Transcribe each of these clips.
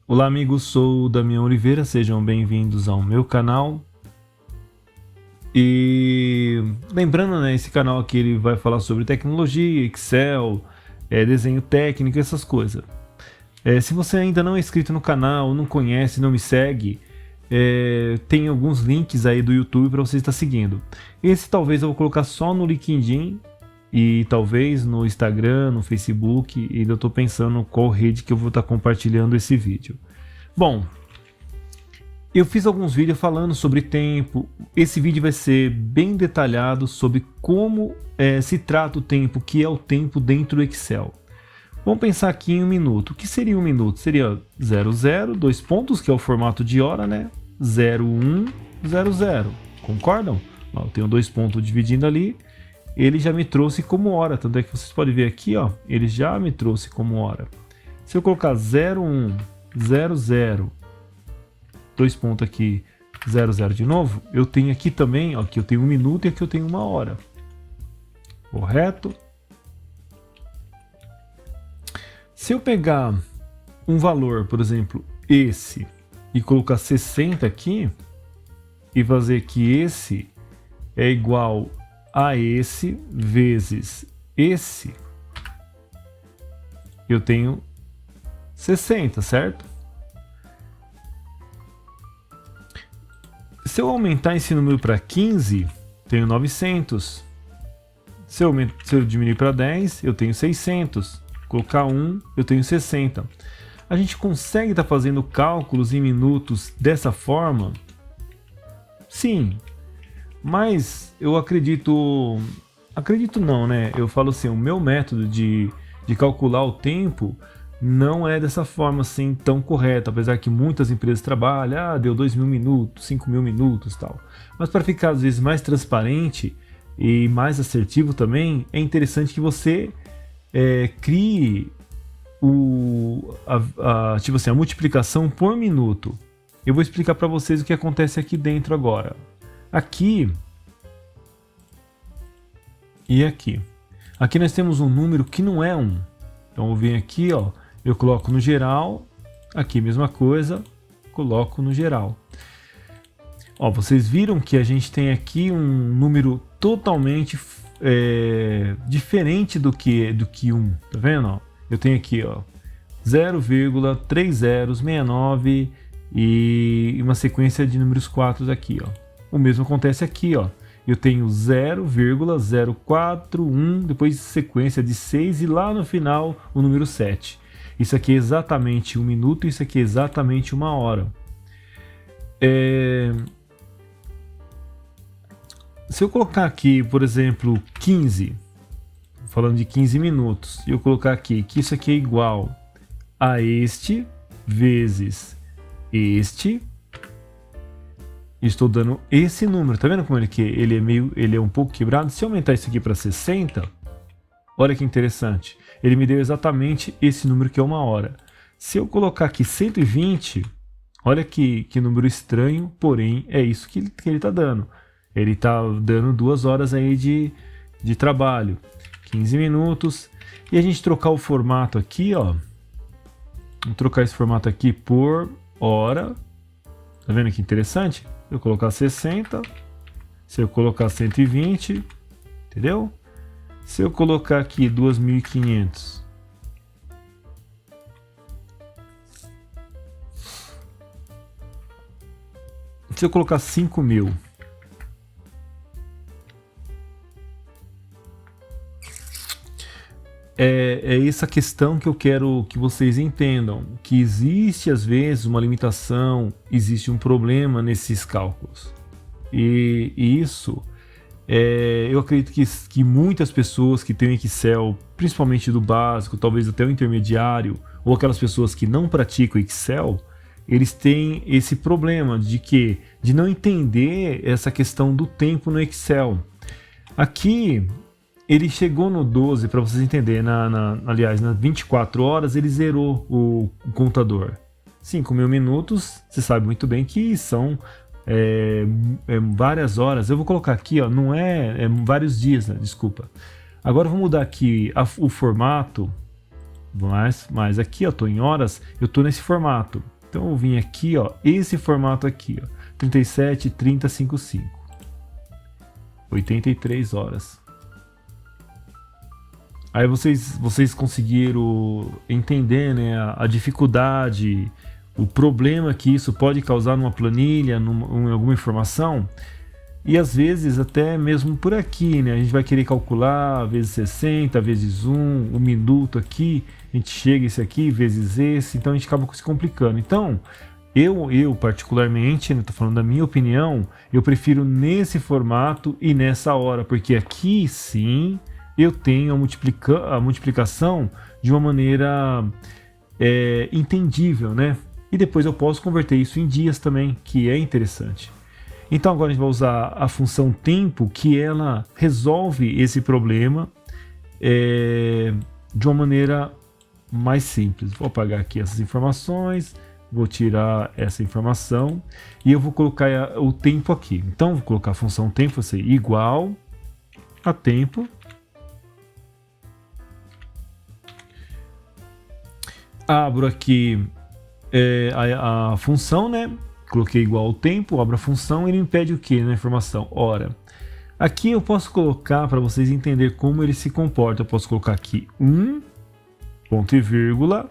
Olá amigos, sou o Damião Oliveira, sejam bem-vindos ao meu canal. E lembrando, né, esse canal aqui ele vai falar sobre tecnologia, Excel, desenho técnico, essas coisas. Se você ainda não é inscrito no canal, não conhece, não me segue, tem alguns links aí do YouTube para você estar seguindo. Esse talvez eu vou colocar só no LinkedIn e talvez no Instagram, no Facebook, e eu estou pensando qual rede que eu vou estar compartilhando esse vídeo. Bom, eu fiz alguns vídeos falando sobre tempo. Esse vídeo vai ser bem detalhado sobre como se trata o tempo, que é o tempo dentro do Excel. Vamos pensar aqui em um minuto. O que seria um minuto? Seria 00, dois pontos, que é o formato de hora, né? 0100. Concordam? Ó, eu tenho dois pontos dividindo ali. Ele já me trouxe como hora. Tanto é que vocês podem ver aqui, ó, ele já me trouxe como hora. Se eu colocar 0100, dois pontos aqui, 00 de novo, eu tenho aqui também, ó, aqui eu tenho um minuto e aqui eu tenho uma hora. Correto? Se eu pegar um valor, por exemplo, esse, e colocar 60 aqui, e fazer que esse é igual a esse vezes esse, eu tenho 60, certo? Se eu aumentar esse número para 15, tenho 900. Se eu diminuir para 10, eu tenho 600. Colocar 1, eu tenho 60. A gente consegue estar fazendo cálculos em minutos dessa forma? Sim. Mas eu acredito não, né? Eu falo assim, o meu método de calcular o tempo não é dessa forma assim tão correta, apesar que muitas empresas trabalham, deu 2.000 minutos, 5.000 minutos e tal. Mas para ficar às vezes mais transparente e mais assertivo também, é interessante que você crie tipo assim, a multiplicação por minuto. Eu vou explicar para vocês o que acontece aqui dentro agora. Aqui e aqui. Aqui nós temos um número que não é 1. Então eu venho aqui, ó, eu coloco no geral, aqui mesma coisa, coloco no geral. Ó, vocês viram que a gente tem aqui um número totalmente diferente do que 1, tá vendo? Ó, eu tenho aqui, ó, 0,3069 e uma sequência de números 4 aqui, ó. O mesmo acontece aqui, ó. Eu tenho 0,041, depois sequência de 6 e lá no final o número 7. Isso aqui é exatamente um minuto, isso aqui é exatamente uma hora. Se eu colocar aqui, por exemplo, 15, falando de 15 minutos, e eu colocar aqui que isso aqui é igual a este vezes este, estou dando esse número, tá vendo como ele é um pouco quebrado? Se eu aumentar isso aqui para 60, olha que interessante, ele me deu exatamente esse número que é uma hora. Se eu colocar aqui 120, olha que número estranho, porém é isso que ele está dando. Ele está dando 2 horas aí de trabalho, 15 minutos. E a gente trocar o formato aqui, ó, vamos trocar esse formato aqui por hora, tá vendo que interessante? Se eu colocar 60, se eu colocar 120, entendeu? Se eu colocar aqui 2.500, se eu colocar 5.000, é essa questão que eu quero que vocês entendam, que existe às vezes uma limitação, existe um problema nesses cálculos. E isso, eu acredito que muitas pessoas que têm Excel, principalmente do básico, talvez até o intermediário, ou aquelas pessoas que não praticam Excel, eles têm esse problema de não entender essa questão do tempo no Excel. Aqui ele chegou no 12, para vocês entenderem, aliás, nas 24 horas ele zerou o contador. 5.000 minutos, você sabe muito bem que são várias horas. Eu vou colocar aqui, ó, não é vários dias, né? Desculpa. Agora eu vou mudar aqui o formato, mas aqui eu estou em horas, eu estou nesse formato. Então eu vim aqui, ó, esse formato aqui, ó, 37,30,55. 83 horas. Aí vocês conseguiram entender, né, a dificuldade, o problema que isso pode causar numa planilha, em alguma informação. E às vezes até mesmo por aqui, né, a gente vai querer calcular vezes 60, vezes 1 minuto aqui, a gente chega esse aqui, vezes esse, então a gente acaba se complicando. Então, eu particularmente, né, tô falando da minha opinião, eu prefiro nesse formato e nessa hora, porque aqui sim eu tenho a multiplicação de uma maneira entendível, né? E depois eu posso converter isso em dias também, que é interessante. Então agora a gente vai usar a função tempo, que ela resolve esse problema de uma maneira mais simples. Vou apagar aqui essas informações, vou tirar essa informação e eu vou colocar o tempo aqui. Então vou colocar a função tempo, vai ser igual a tempo. Abro aqui a função, né? Coloquei igual ao tempo, abro a função e ele me pede o que na informação? Hora. Aqui eu posso colocar, para vocês entenderem como ele se comporta, eu posso colocar aqui ponto e vírgula,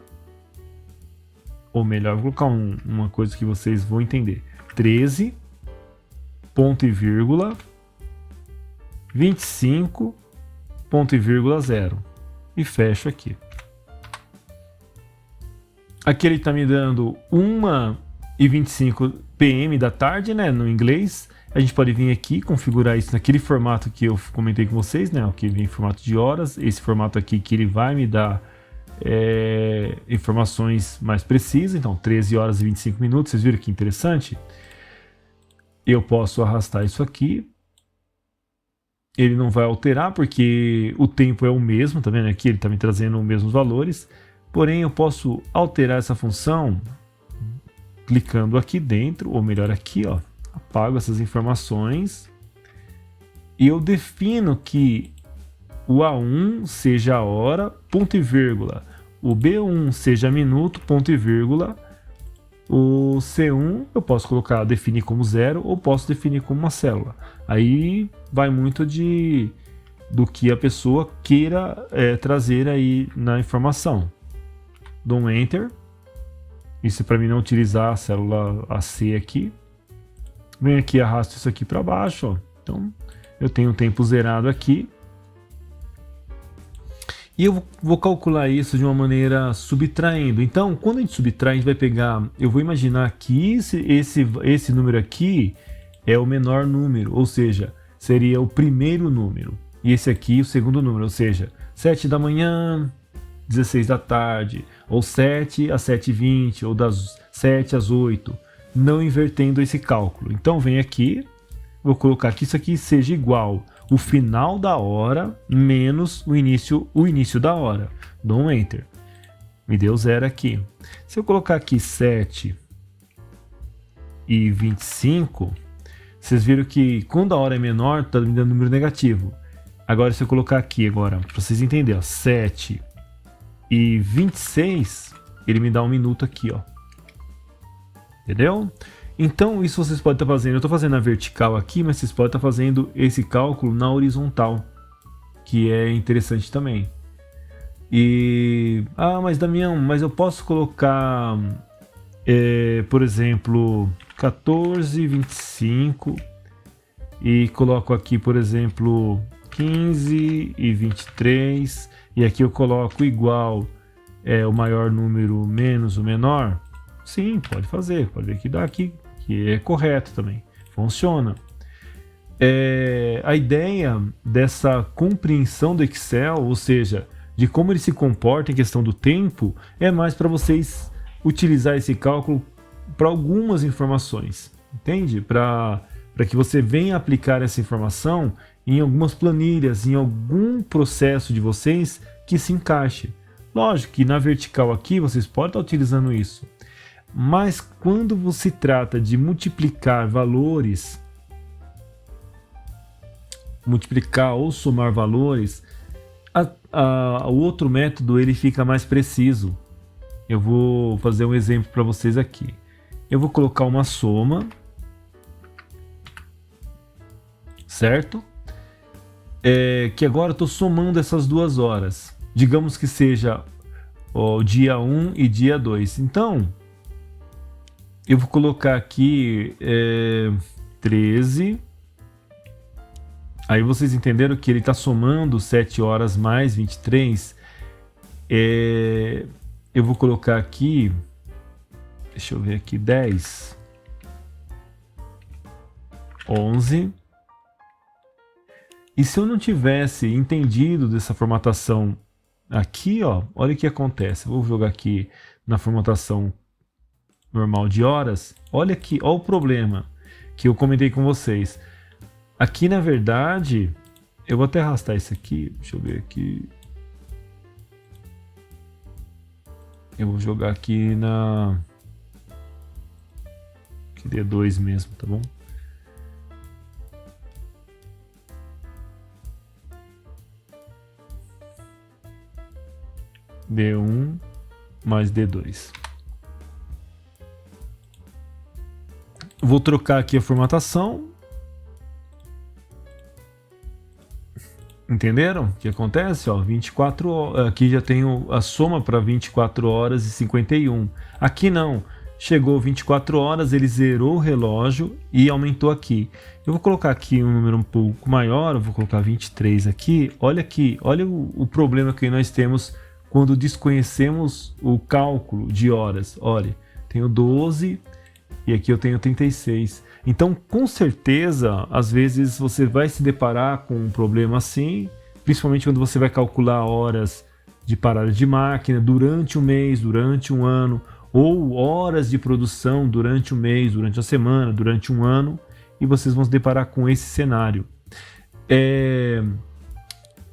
ou melhor, vou colocar uma coisa que vocês vão entender. 13, ponto e vírgula, 25, ponto e vírgula 0. E fecho aqui. Aqui ele está me dando 1h25 PM da tarde, né, no inglês. A gente pode vir aqui configurar isso naquele formato que eu comentei com vocês, né, que vem em formato de horas. Esse formato aqui que ele vai me dar informações mais precisas. Então 13 horas e 25 minutos, vocês viram que interessante? Eu posso arrastar isso aqui. Ele não vai alterar porque o tempo é o mesmo, tá vendo? Aqui ele está me trazendo os mesmos valores. Porém, eu posso alterar essa função clicando aqui dentro, ou melhor aqui, ó, apago essas informações e eu defino que o A1 seja a hora, ponto e vírgula, o B1 seja minuto, ponto e vírgula, o C1 eu posso definir como 0 ou posso definir como uma célula. Aí vai muito do que a pessoa queira trazer aí na informação. Dou um Enter. Isso é para mim não utilizar a célula AC aqui. Venho aqui e arrasto isso aqui para baixo. Ó. Então, eu tenho um tempo zerado aqui. E eu vou calcular isso de uma maneira subtraindo. Então, quando a gente subtrai, a gente vai pegar... Eu vou imaginar que esse número aqui é o menor número. Ou seja, seria o primeiro número. E esse aqui o segundo número. Ou seja, 7 da manhã... 16 da tarde, ou 7 às 7h20, ou das 7 às 8, não invertendo esse cálculo. Então vem aqui, vou colocar que isso aqui seja igual o final da hora menos o início da hora. Dou um Enter. Me deu 0 aqui. Se eu colocar aqui 7h25, vocês viram que quando a hora é menor, está me dando número negativo. Agora se eu colocar aqui, para vocês entenderem, 7 e 26, ele me dá um minuto aqui, ó. Entendeu? Então isso vocês podem estar fazendo. Eu estou fazendo na vertical aqui, mas vocês podem estar fazendo esse cálculo na horizontal, que é interessante também. Mas Damião, mas eu posso colocar, por exemplo, 14h25 e coloco aqui, por exemplo, 15h23. E aqui eu coloco igual o maior número menos o menor. Sim, pode fazer. Pode ver que dá aqui, que é correto também. Funciona. A ideia dessa compreensão do Excel, ou seja, de como ele se comporta em questão do tempo, é mais para vocês utilizar esse cálculo para algumas informações. Entende? Para que você venha aplicar essa informação em algumas planilhas, em algum processo de vocês que se encaixe. Lógico que na vertical aqui vocês podem estar utilizando isso, mas quando se trata de multiplicar valores, multiplicar ou somar valores, o outro método ele fica mais preciso. Eu vou fazer um exemplo para vocês aqui. Eu vou colocar uma soma, certo? Que agora eu estou somando essas 2 horas. Digamos que seja o dia 1 e dia 2. Então, eu vou colocar aqui 13. Aí vocês entenderam que ele está somando 7 horas mais 23. Eu vou colocar aqui, deixa eu ver aqui, 10, 11. E se eu não tivesse entendido dessa formatação aqui, ó, olha o que acontece. Vou jogar aqui na formatação normal de horas. Olha aqui, olha o problema que eu comentei com vocês. Aqui, na verdade, eu vou até arrastar isso aqui. Deixa eu ver aqui. Eu vou jogar aqui na... Aqui D2 mesmo, tá bom? D1 mais D2. Vou trocar aqui a formatação. Entenderam o que acontece? Ó, 24 horas, aqui já tenho a soma para 24 horas e 51. Aqui não. Chegou 24 horas, ele zerou o relógio e aumentou aqui. Eu vou colocar aqui um número um pouco maior, eu vou colocar 23 aqui. Olha aqui, olha o problema que nós temos quando desconhecemos o cálculo de horas. Olha, tenho 12 e aqui eu tenho 36. Então, com certeza, às vezes você vai se deparar com um problema assim, principalmente quando você vai calcular horas de parada de máquina durante um mês, durante um ano, ou horas de produção durante um mês, durante a semana, durante um ano, e vocês vão se deparar com esse cenário.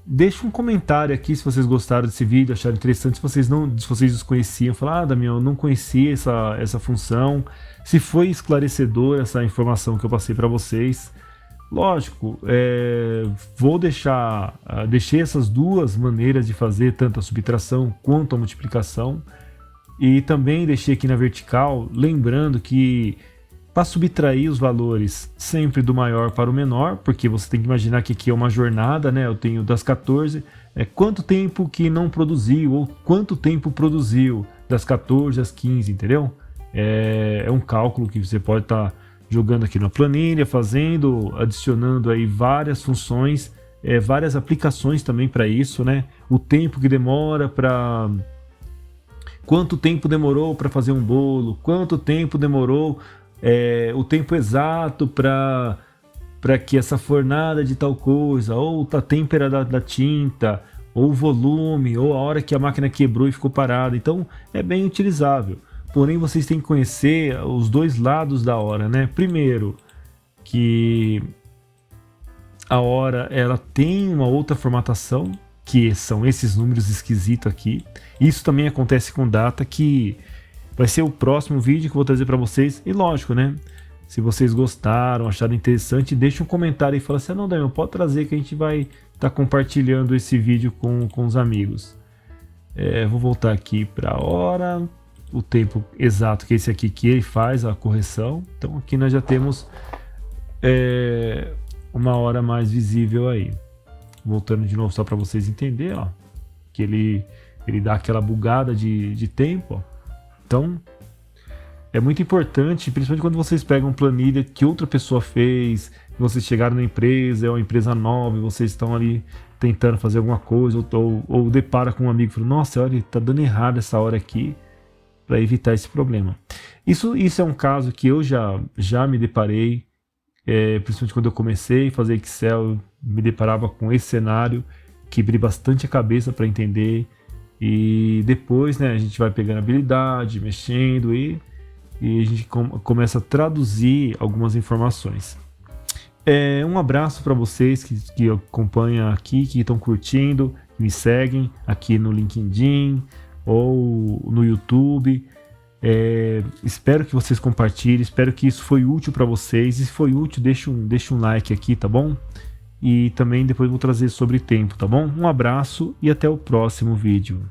Deixa um comentário aqui se vocês gostaram desse vídeo, acharam interessante, se vocês desconheciam, falar, Damião, eu não conhecia essa função, se foi esclarecedor essa informação que eu passei para vocês. Lógico, deixei essas 2 maneiras de fazer tanto a subtração quanto a multiplicação, e também deixei aqui na vertical, lembrando que para subtrair os valores sempre do maior para o menor, porque você tem que imaginar que aqui é uma jornada, né? Eu tenho das 14, quanto tempo que não produziu, ou quanto tempo produziu das 14 às 15, entendeu? É um cálculo que você pode estar jogando aqui na planilha, fazendo, adicionando aí várias funções, várias aplicações também para isso, né? O tempo que demora para... Quanto tempo demorou para fazer um bolo, quanto tempo demorou... o tempo exato para que essa fornada de tal coisa, ou a têmpera da tinta, ou o volume, ou a hora que a máquina quebrou e ficou parada. Então é bem utilizável. Porém, vocês têm que conhecer os 2 lados da hora, né? Primeiro, que a hora ela tem uma outra formatação, que são esses números esquisitos aqui. Isso também acontece com data, que vai ser o próximo vídeo que eu vou trazer para vocês. E lógico, né? Se vocês gostaram, acharam interessante, deixa um comentário e fala assim, não, Daniel, pode trazer que a gente vai estar compartilhando esse vídeo com os amigos. Vou voltar aqui para a hora, o tempo exato que é esse aqui que ele faz a correção. Então aqui nós já temos uma hora mais visível aí. Voltando de novo só para vocês entenderem, ó, que ele dá aquela bugada de tempo, ó. Então, é muito importante, principalmente quando vocês pegam planilha que outra pessoa fez, vocês chegaram na empresa, é uma empresa nova, e vocês estão ali tentando fazer alguma coisa, ou depara com um amigo e fala, nossa, olha, tá dando errado essa hora aqui, para evitar esse problema. Isso é um caso que eu já me deparei, principalmente quando eu comecei a fazer Excel, eu me deparava com esse cenário, quebrei bastante a cabeça para entender. E depois, né, a gente vai pegando habilidade, mexendo e a gente começa a traduzir algumas informações. Um abraço para vocês que acompanham aqui, que estão curtindo, que me seguem aqui no LinkedIn ou no YouTube. Espero que vocês compartilhem, espero que isso foi útil para vocês. E se foi útil, deixa um like aqui, tá bom? E também depois vou trazer sobre tempo, tá bom? Um abraço e até o próximo vídeo.